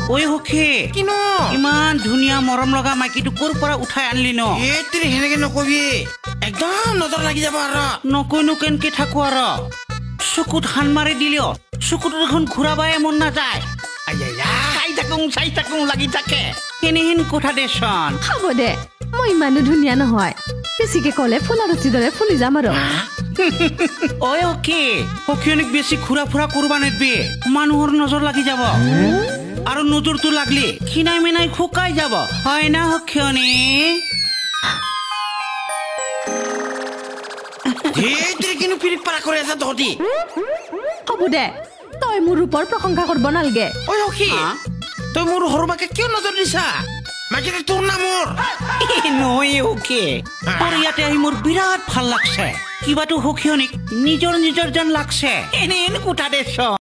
ঐ সখী কিনো ইমান ধুনীয়া মৰম লগা মাইকীটো ক'ৰ পৰা উঠাই আনলি ন এতিৰি হেনেকে নকবি একদম নজৰ লাগি যাব আৰু নকৈনো কেনকে থাকো আৰু চকুত হান মাৰি দিলেও চকুটো দেখোন ঘূৰাবাই মন নাযায় চাই থাকোঁ লাগি থাকে এনেহেন কথা দেচোন হ'ব দে মই ইমানো ধুনীয়া নহয় বেছিকে ক'লে ফুলাৰচি দৰে ফুলি যাম আৰু ঐ সখী সখীয়নিক বেছি ঘূৰা ফুৰা কৰবা নেদবি মানুহৰ নজৰ লাগি যাব আৰু নজৰটো লাগলি খিনাই মিনাই শুকাই যাব হয় না সখীয়নি এতিৰি কিনো পিৰিত পাৰা কৰি আছা তহঁতি হ'ব দে তই মোৰ ৰূপৰ প্ৰশংসা কৰিব নালগে ঐ সখী তই মোৰ সৰু বাকে কিয় নজৰ দিছা মাইকীটো তোৰ না মোৰ নহয় সখী তোৰ ইয়াতে আহি মোৰ বিৰাট ভাল লাগছে কিবাটো সখীয়নিক নিজৰ নিজৰ যেন লাগছে এনেহেন কথা দেচোন